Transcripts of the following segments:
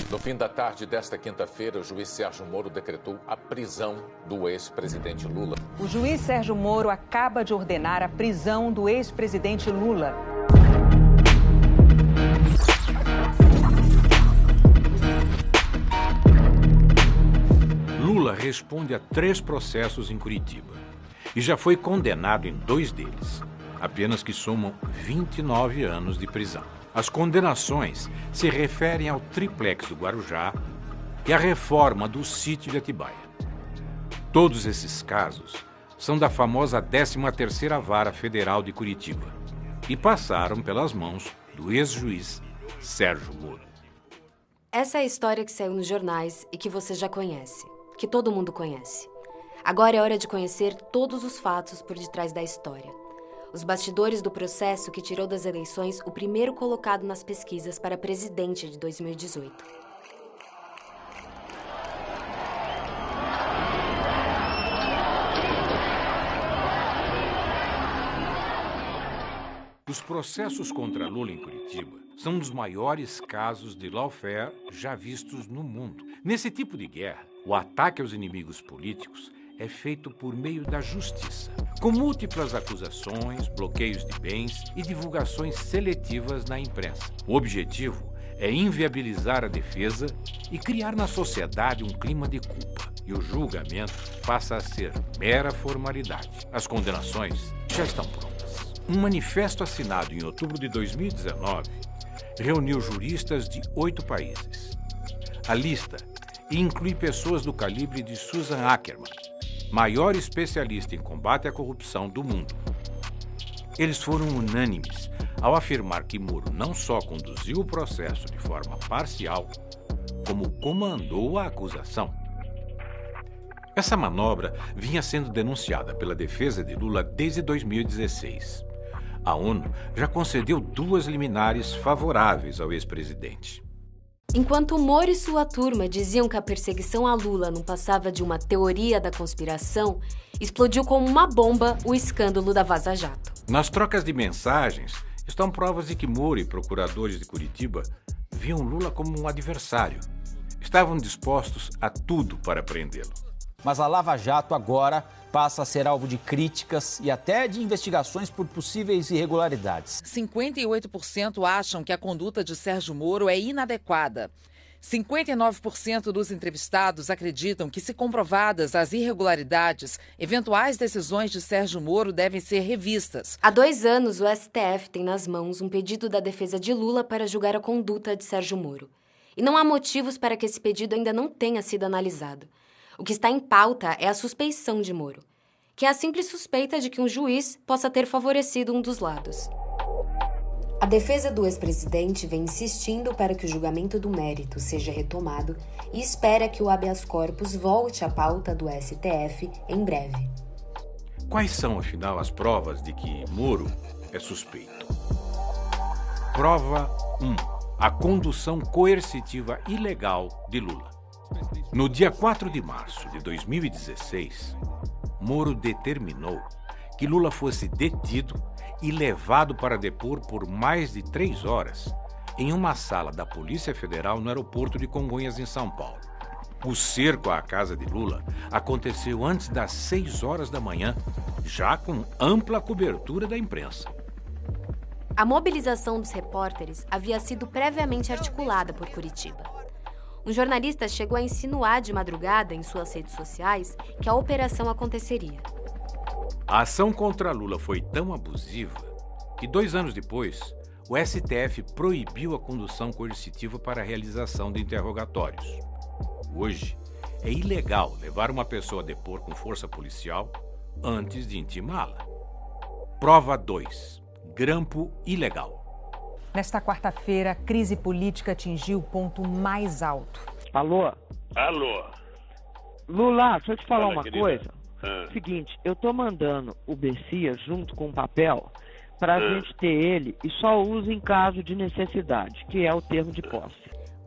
No fim da tarde desta quinta-feira, o juiz Sérgio Moro decretou a prisão do ex-presidente Lula. O juiz Sérgio Moro acaba de ordenar a prisão do ex-presidente Lula. Lula responde a 3 processos em Curitiba e já foi condenado em 2 deles, apenas que somam 29 anos de prisão. As condenações se referem ao triplex do Guarujá e à reforma do sítio de Atibaia. Todos esses casos são da famosa 13ª Vara Federal de Curitiba e passaram pelas mãos do ex-juiz Sérgio Moro. Essa é a história que saiu nos jornais e que você já conhece, que todo mundo conhece. Agora é hora de conhecer todos os fatos por detrás da história. Os bastidores do processo que tirou das eleições o primeiro colocado nas pesquisas para presidente de 2018. Os processos contra Lula em Curitiba são um dos maiores casos de lawfare já vistos no mundo. Nesse tipo de guerra, o ataque aos inimigos políticos é feito por meio da justiça, com múltiplas acusações, bloqueios de bens e divulgações seletivas na imprensa. O objetivo é inviabilizar a defesa e criar na sociedade um clima de culpa. E o julgamento passa a ser mera formalidade. As condenações já estão prontas. Um manifesto assinado em outubro de 2019 reuniu juristas de 8 países. A lista inclui pessoas do calibre de Susan Ackerman, maior especialista em combate à corrupção do mundo. Eles foram unânimes ao afirmar que Moro não só conduziu o processo de forma parcial, como comandou a acusação. Essa manobra vinha sendo denunciada pela defesa de Lula desde 2016. A ONU já concedeu 2 liminares favoráveis ao ex-presidente. Enquanto Moro e sua turma diziam que a perseguição a Lula não passava de uma teoria da conspiração, explodiu como uma bomba o escândalo da Vaza Jato. Nas trocas de mensagens estão provas de que Moro e procuradores de Curitiba viam Lula como um adversário. Estavam dispostos a tudo para prendê-lo. Mas a Lava Jato agora passa a ser alvo de críticas e até de investigações por possíveis irregularidades. 58% acham que a conduta de Sérgio Moro é inadequada. 59% dos entrevistados acreditam que, se comprovadas as irregularidades, eventuais decisões de Sérgio Moro devem ser revistas. Há 2 anos, o STF tem nas mãos um pedido da defesa de Lula para julgar a conduta de Sérgio Moro. E não há motivos para que esse pedido ainda não tenha sido analisado. O que está em pauta é a suspeição de Moro, que é a simples suspeita de que um juiz possa ter favorecido um dos lados. A defesa do ex-presidente vem insistindo para que o julgamento do mérito seja retomado e espera que o habeas corpus volte à pauta do STF em breve. Quais são, afinal, as provas de que Moro é suspeito? Prova 1. A condução coercitiva ilegal de Lula. No dia 4 de março de 2016, Moro determinou que Lula fosse detido e levado para depor por mais de 3 horas em uma sala da Polícia Federal no aeroporto de Congonhas, em São Paulo. O cerco à casa de Lula aconteceu antes das 6 horas da manhã, já com ampla cobertura da imprensa. A mobilização dos repórteres havia sido previamente articulada por Curitiba. Um jornalista chegou a insinuar de madrugada em suas redes sociais que a operação aconteceria. A ação contra Lula foi tão abusiva que 2 anos depois, o STF proibiu a condução coercitiva para a realização de interrogatórios. Hoje, é ilegal levar uma pessoa a depor com força policial antes de intimá-la. Prova 2. Grampo ilegal. Nesta quarta-feira, a crise política atingiu o ponto mais alto. Alô? Alô? Lula, deixa eu te falar Fala, uma querida. coisa. Ah. Seguinte, eu tô mandando o Bessias junto com o papel pra gente ter ele e só usa em caso de necessidade, que é o termo de posse.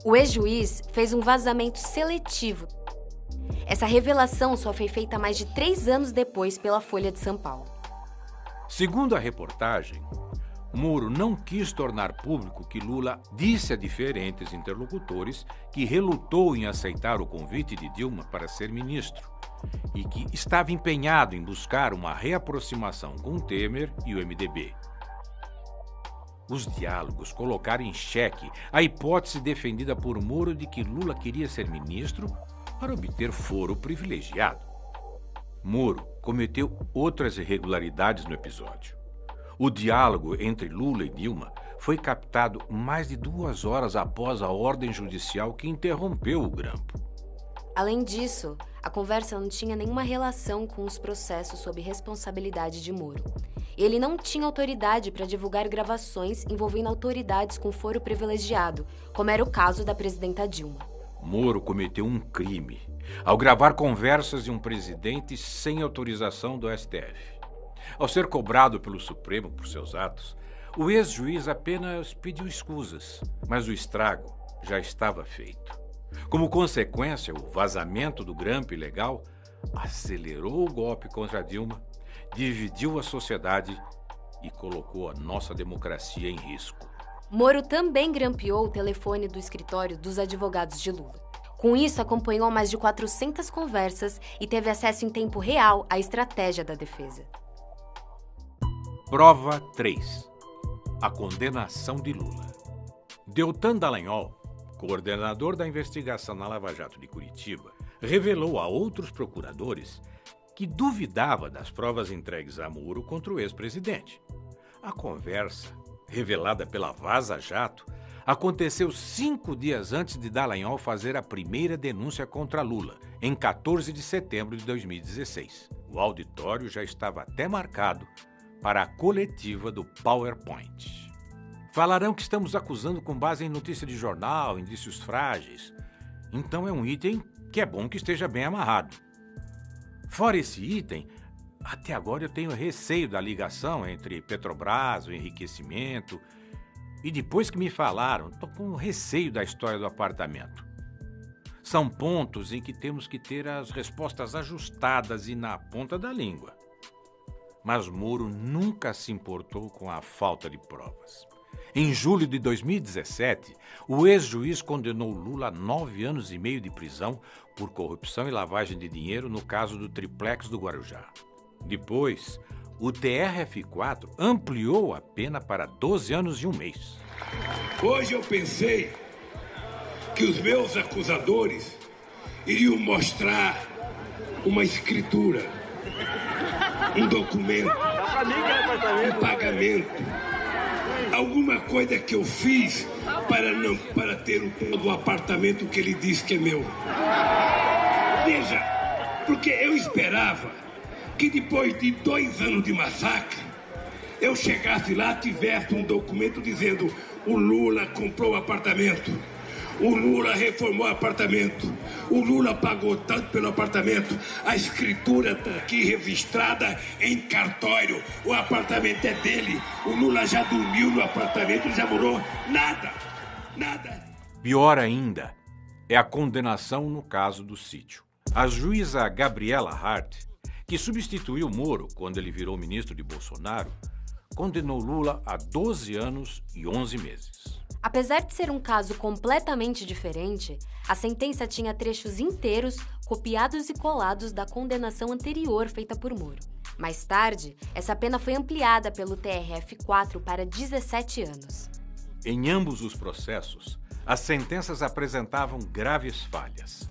O ex-juiz fez um vazamento seletivo. Essa revelação só foi feita mais de 3 anos depois pela Folha de São Paulo. Segundo a reportagem, Moro não quis tornar público que Lula disse a diferentes interlocutores que relutou em aceitar o convite de Dilma para ser ministro e que estava empenhado em buscar uma reaproximação com Temer e o MDB. Os diálogos colocaram em xeque a hipótese defendida por Moro de que Lula queria ser ministro para obter foro privilegiado. Moro cometeu outras irregularidades no episódio. O diálogo entre Lula e Dilma foi captado mais de 2 horas após a ordem judicial que interrompeu o grampo. Além disso, a conversa não tinha nenhuma relação com os processos sob responsabilidade de Moro. Ele não tinha autoridade para divulgar gravações envolvendo autoridades com foro privilegiado, como era o caso da presidenta Dilma. Moro cometeu um crime ao gravar conversas de um presidente sem autorização do STF. Ao ser cobrado pelo Supremo por seus atos, o ex-juiz apenas pediu escusas, mas o estrago já estava feito. Como consequência, o vazamento do grampo ilegal acelerou o golpe contra Dilma, dividiu a sociedade e colocou a nossa democracia em risco. Moro também grampeou o telefone do escritório dos advogados de Lula. Com isso, acompanhou mais de 400 conversas e teve acesso em tempo real à estratégia da defesa. Prova 3. A condenação de Lula. Deltan Dallagnol, coordenador da investigação na Lava Jato de Curitiba, revelou a outros procuradores que duvidava das provas entregues a Moro contra o ex-presidente. A conversa, revelada pela Vaza Jato, aconteceu 5 dias antes de Dallagnol fazer a primeira denúncia contra Lula, em 14 de setembro de 2016. O auditório já estava até marcado para a coletiva do PowerPoint. Falarão que estamos acusando com base em notícia de jornal, indícios frágeis. Então é um item que é bom que esteja bem amarrado. Fora esse item, até agora eu tenho receio da ligação entre Petrobras, o enriquecimento, e depois que me falaram, estou com receio da história do apartamento. São pontos em que temos que ter as respostas ajustadas e na ponta da língua. Mas Moro nunca se importou com a falta de provas. Em julho de 2017, o ex-juiz condenou Lula a 9 anos e meio de prisão por corrupção e lavagem de dinheiro no caso do triplex do Guarujá. Depois, o TRF4 ampliou a pena para 12 anos e 1 mês. Hoje eu pensei que os meus acusadores iriam mostrar uma escritura, um documento, um pagamento, alguma coisa que eu fiz para ter o apartamento que ele diz que é meu. Veja, porque eu esperava que depois de 2 anos de massacre, eu chegasse lá e tivesse um documento dizendo: o Lula comprou o apartamento, o Lula reformou o apartamento, o Lula pagou tanto pelo apartamento, a escritura está aqui registrada em cartório, o apartamento é dele, o Lula já dormiu no apartamento, já morou, nada. Pior ainda é a condenação no caso do sítio. A juíza Gabriela Hart, que substituiu Moro quando ele virou ministro de Bolsonaro, condenou Lula a 12 anos e 11 meses. Apesar de ser um caso completamente diferente, a sentença tinha trechos inteiros copiados e colados da condenação anterior feita por Moro. Mais tarde, essa pena foi ampliada pelo TRF4 para 17 anos. Em ambos os processos, as sentenças apresentavam graves falhas.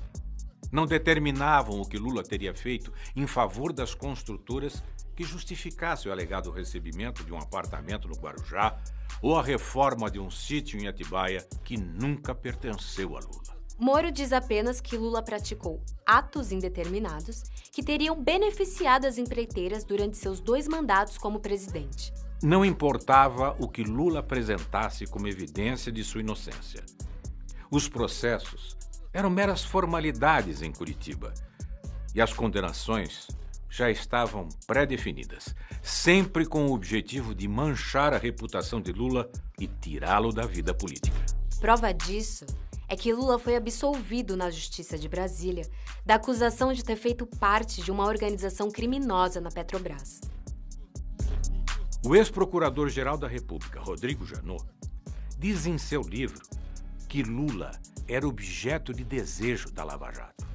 Não determinavam o que Lula teria feito em favor das construtoras que justificasse o alegado recebimento de um apartamento no Guarujá ou a reforma de um sítio em Atibaia que nunca pertenceu a Lula. Moro diz apenas que Lula praticou atos indeterminados que teriam beneficiado as empreiteiras durante seus 2 mandatos como presidente. Não importava o que Lula apresentasse como evidência de sua inocência. Os processos eram meras formalidades em Curitiba e as condenações já estavam pré-definidas, sempre com o objetivo de manchar a reputação de Lula e tirá-lo da vida política. Prova disso é que Lula foi absolvido na Justiça de Brasília da acusação de ter feito parte de uma organização criminosa na Petrobras. O ex-procurador-geral da República, Rodrigo Janot, diz em seu livro que Lula era objeto de desejo da Lava Jato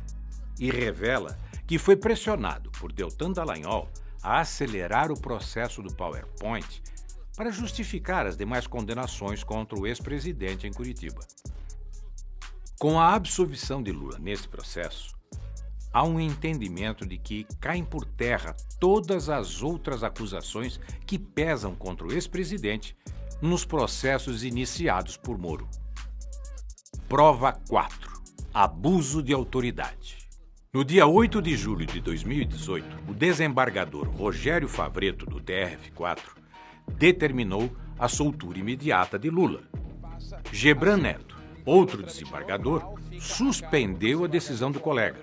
e revela que foi pressionado por Deltan Dallagnol a acelerar o processo do PowerPoint para justificar as demais condenações contra o ex-presidente em Curitiba. Com a absolvição de Lula nesse processo, há um entendimento de que caem por terra todas as outras acusações que pesam contra o ex-presidente nos processos iniciados por Moro. Prova 4. Abuso de autoridade. No dia 8 de julho de 2018, o desembargador Rogério Favretto, do TRF4, determinou a soltura imediata de Lula. Gebran Neto, outro desembargador, suspendeu a decisão do colega,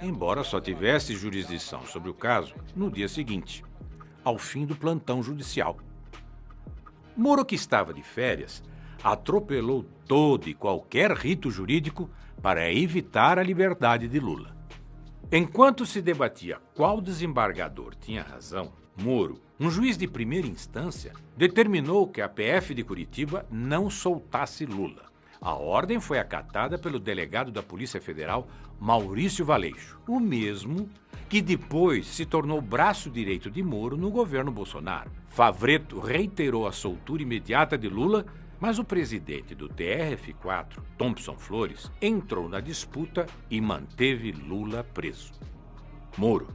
embora só tivesse jurisdição sobre o caso no dia seguinte, ao fim do plantão judicial. Moro, que estava de férias, atropelou todo e qualquer rito jurídico para evitar a liberdade de Lula. Enquanto se debatia qual desembargador tinha razão, Moro, um juiz de primeira instância, determinou que a PF de Curitiba não soltasse Lula. A ordem foi acatada pelo delegado da Polícia Federal, Maurício Valeixo, o mesmo que depois se tornou braço direito de Moro no governo Bolsonaro. Favretto reiterou a soltura imediata de Lula, mas o presidente do TRF4, Thompson Flores, entrou na disputa e manteve Lula preso. Moro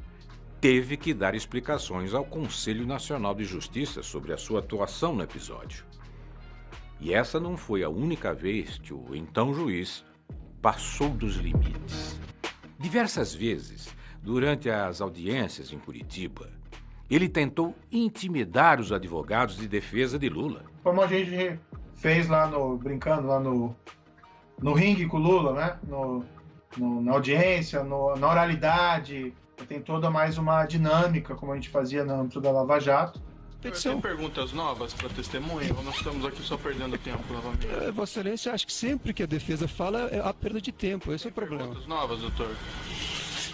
teve que dar explicações ao Conselho Nacional de Justiça sobre a sua atuação no episódio. E essa não foi a única vez que o então juiz passou dos limites. Diversas vezes, durante as audiências em Curitiba, ele tentou intimidar os advogados de defesa de Lula. Como a gente fez lá brincando lá no ringue com o Lula, né? Na audiência, na oralidade, tem toda mais uma dinâmica, como a gente fazia no âmbito da Lava Jato. Tem perguntas novas para testemunha ou nós estamos aqui só perdendo tempo novamente? Vossa Excelência, acho que sempre que a defesa fala é a perda de tempo, esse é o problema. Perguntas novas, doutor?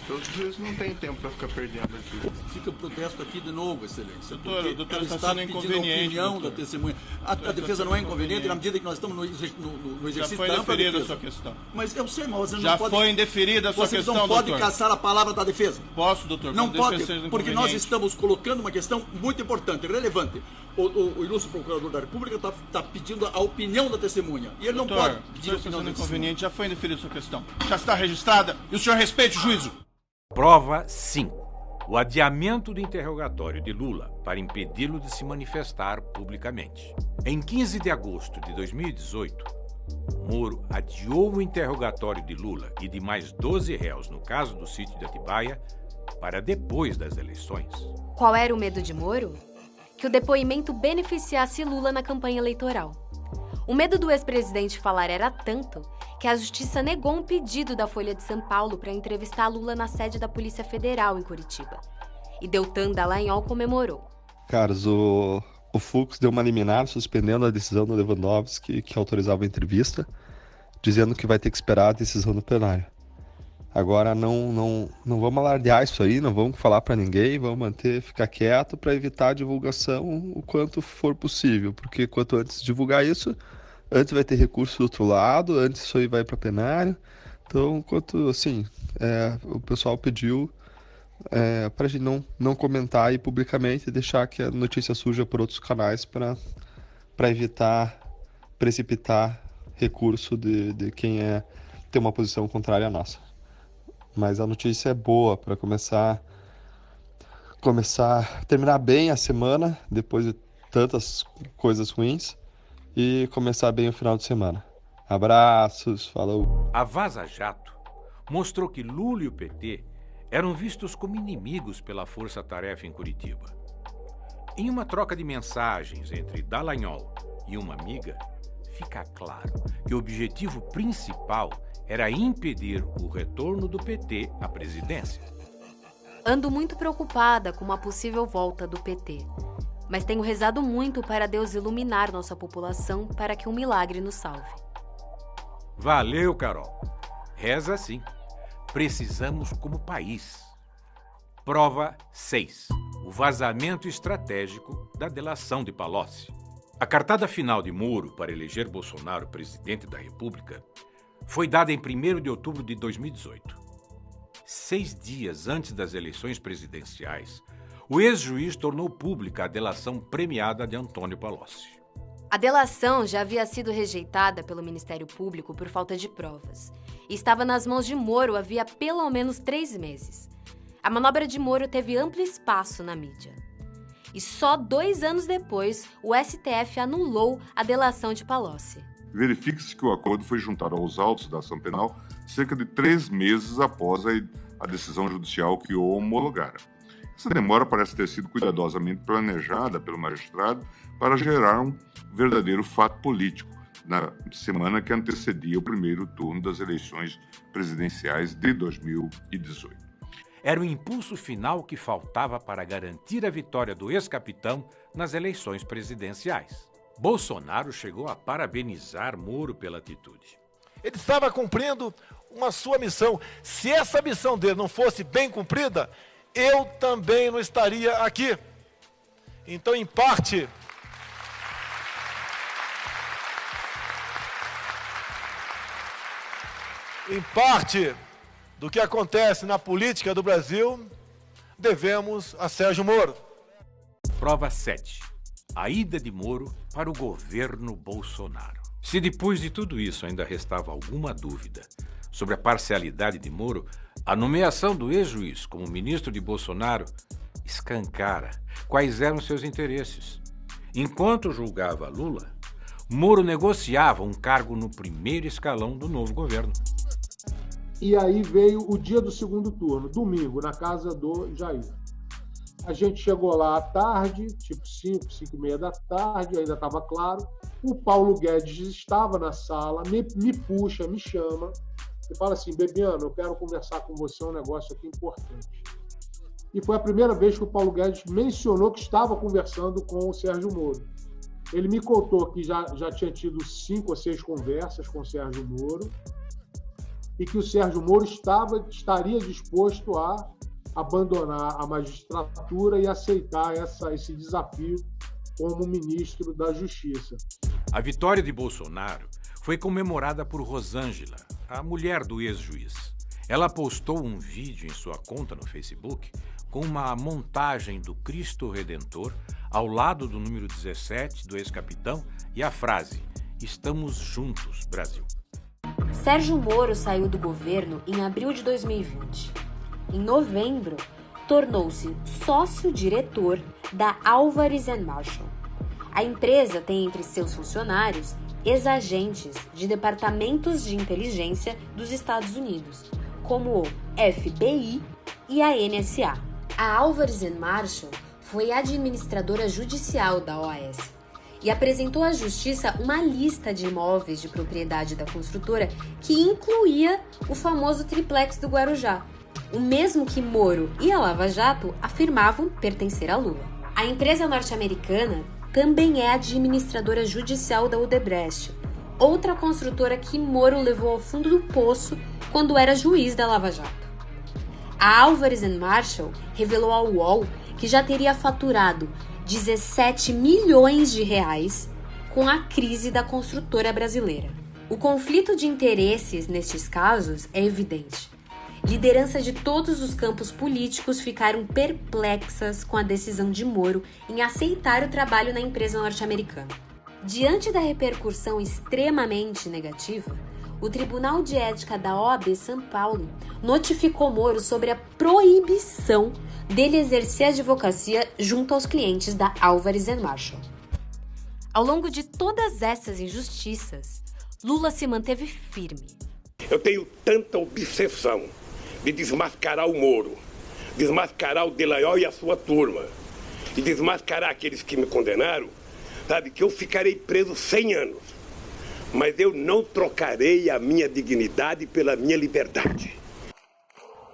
Os juízes não tem tempo para ficar perdendo aqui. Fica o protesto aqui de novo, Excelência. Doutor, está sendo inconveniente. A opinião da testemunha. A defesa não é inconveniente na medida que nós estamos no exercício da ampla defesa. Já foi indeferida a sua questão. Mas eu sei, mas você não já pode... Já foi indeferida a sua questão, doutor. Você não pode caçar a palavra da defesa. Posso, doutor? Não pode, porque nós estamos colocando uma questão muito importante, relevante. O ilustre procurador da República está pedindo a opinião da testemunha. E ele doutor, não pode pedir a opinião da testemunha. Já foi indeferida a sua questão. Já está registrada e o senhor respeite o juízo. Prova 5. O adiamento do interrogatório de Lula para impedi-lo de se manifestar publicamente. Em 15 de agosto de 2018, Moro adiou o interrogatório de Lula e de mais 12 réus no caso do sítio de Atibaia para depois das eleições. Qual era o medo de Moro? Que o depoimento beneficiasse Lula na campanha eleitoral. O medo do ex-presidente falar era tanto que a Justiça negou um pedido da Folha de São Paulo para entrevistar Lula na sede da Polícia Federal em Curitiba. E Deltan Dallagnol comemorou. Carlos, o Fux deu uma liminar suspendendo a decisão do Lewandowski que autorizava a entrevista, dizendo que vai ter que esperar a decisão do plenário. Agora não vamos alardear isso aí, não vamos falar para ninguém, vamos ficar quieto para evitar a divulgação o quanto for possível, porque quanto antes divulgar isso, antes vai ter recurso do outro lado, antes isso aí vai para plenário. Então, o pessoal pediu para a gente não comentar aí publicamente e deixar que a notícia surja por outros canais para evitar precipitar recurso de quem tem uma posição contrária à nossa. Mas a notícia é boa para terminar bem a semana, depois de tantas coisas ruins, e começar bem o final de semana. Abraços, falou. A Vaza Jato mostrou que Lula e o PT eram vistos como inimigos pela força-tarefa em Curitiba. Em uma troca de mensagens entre Dallagnol e uma amiga, fica claro que o objetivo principal era impedir o retorno do PT à presidência. Ando muito preocupada com uma possível volta do PT, mas tenho rezado muito para Deus iluminar nossa população para que um milagre nos salve. Valeu, Carol. Reza sim. Precisamos como país. Prova 6. o vazamento estratégico da delação de Palocci. A cartada final de Moro para eleger Bolsonaro presidente da República foi dada em 1º de outubro de 2018. 6 dias antes das eleições presidenciais, o ex-juiz tornou pública a delação premiada de Antônio Palocci. A delação já havia sido rejeitada pelo Ministério Público por falta de provas e estava nas mãos de Moro havia pelo menos 3 meses. A manobra de Moro teve amplo espaço na mídia. E só 2 anos depois, o STF anulou a delação de Palocci. Verifique-se que o acordo foi juntado aos autos da ação penal cerca de 3 meses após a decisão judicial que o homologara. Essa demora parece ter sido cuidadosamente planejada pelo magistrado para gerar um verdadeiro fato político na semana que antecedia o primeiro turno das eleições presidenciais de 2018. Era o impulso final que faltava para garantir a vitória do ex-capitão nas eleições presidenciais. Bolsonaro chegou a parabenizar Moro pela atitude. Ele estava cumprindo uma sua missão. Se essa missão dele não fosse bem cumprida, eu também não estaria aqui. Então, em parte, do que acontece na política do Brasil, devemos a Sérgio Moro. Prova 7. A ida de Moro para o governo Bolsonaro. Se depois de tudo isso ainda restava alguma dúvida sobre a parcialidade de Moro, a nomeação do ex-juiz como ministro de Bolsonaro escancara quais eram seus interesses. Enquanto julgava Lula, Moro negociava um cargo no primeiro escalão do novo governo. E aí veio o dia do segundo turno, domingo, na casa do Jair. A gente chegou lá à tarde, tipo 5h30 da tarde, ainda estava claro. O Paulo Guedes estava na sala, me puxa, me chama e fala assim: Bebiano, eu quero conversar com você um negócio aqui importante. E foi a primeira vez que o Paulo Guedes mencionou que estava conversando com o Sérgio Moro. Ele me contou que já tinha tido 5 ou 6 conversas com o Sérgio Moro e que o Sérgio Moro estaria disposto a abandonar a magistratura e aceitar esse desafio como ministro da Justiça. A vitória de Bolsonaro foi comemorada por Rosângela, a mulher do ex-juiz. Ela postou um vídeo em sua conta no Facebook com uma montagem do Cristo Redentor ao lado do número 17 do ex-capitão e a frase: "Estamos juntos, Brasil". Sérgio Moro saiu do governo em abril de 2020. Em novembro, tornou-se sócio-diretor da Álvares & Marshall. A empresa tem entre seus funcionários ex-agentes de departamentos de inteligência dos Estados Unidos, como o FBI e a NSA. A Álvares & Marshall foi administradora judicial da OAS e apresentou à Justiça uma lista de imóveis de propriedade da construtora que incluía o famoso triplex do Guarujá, o mesmo que Moro e a Lava Jato afirmavam pertencer a Lula. A empresa norte-americana também é administradora judicial da Odebrecht, outra construtora que Moro levou ao fundo do poço quando era juiz da Lava Jato. A Álvares & Marshall revelou ao UOL que já teria faturado 17 milhões de reais com a crise da construtora brasileira. O conflito de interesses nestes casos é evidente. Lideranças de todos os campos políticos ficaram perplexas com a decisão de Moro em aceitar o trabalho na empresa norte-americana. Diante da repercussão extremamente negativa, o Tribunal de Ética da OAB São Paulo notificou Moro sobre a proibição dele exercer a advocacia junto aos clientes da Álvares & Marshall. Ao longo de todas essas injustiças, Lula se manteve firme. Eu tenho tanta obsessão de desmascarar o Moro, desmascarar o Delayol e a sua turma, e desmascarar aqueles que me condenaram, sabe, que eu ficarei preso 100 anos. Mas eu não trocarei a minha dignidade pela minha liberdade.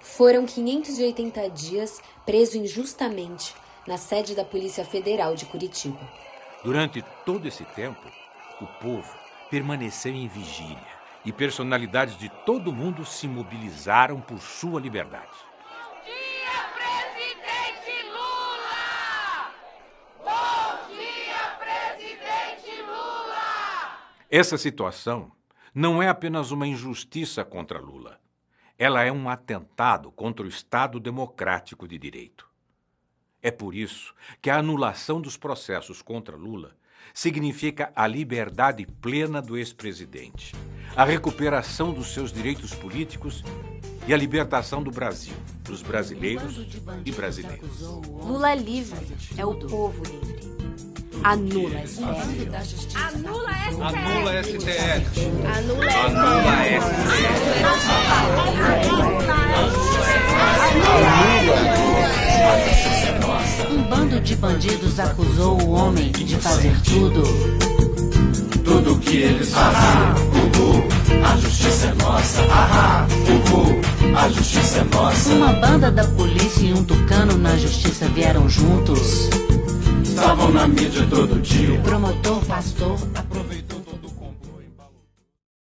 Foram 580 dias preso injustamente na sede da Polícia Federal de Curitiba. Durante todo esse tempo, o povo permaneceu em vigília e personalidades de todo o mundo se mobilizaram por sua liberdade. Bom dia, presidente Lula! Essa situação não é apenas uma injustiça contra Lula. Ela é um atentado contra o Estado democrático de direito. É por isso que a anulação dos processos contra Lula significa a liberdade plena do ex-presidente, a recuperação dos seus direitos políticos e a libertação do Brasil, dos brasileiros e brasileiras. Lula livre é o povo livre. Anula STF. Anula STF. Anula STF. Anula STF. Um bando de bandidos acusou o homem de fazer tudo. Tudo que eles fazem. A justiça é nossa. A justiça é nossa. Uma banda da polícia e um tucano na justiça vieram juntos. Estavam na mídia todo dia. O promotor, pastor, aprovou.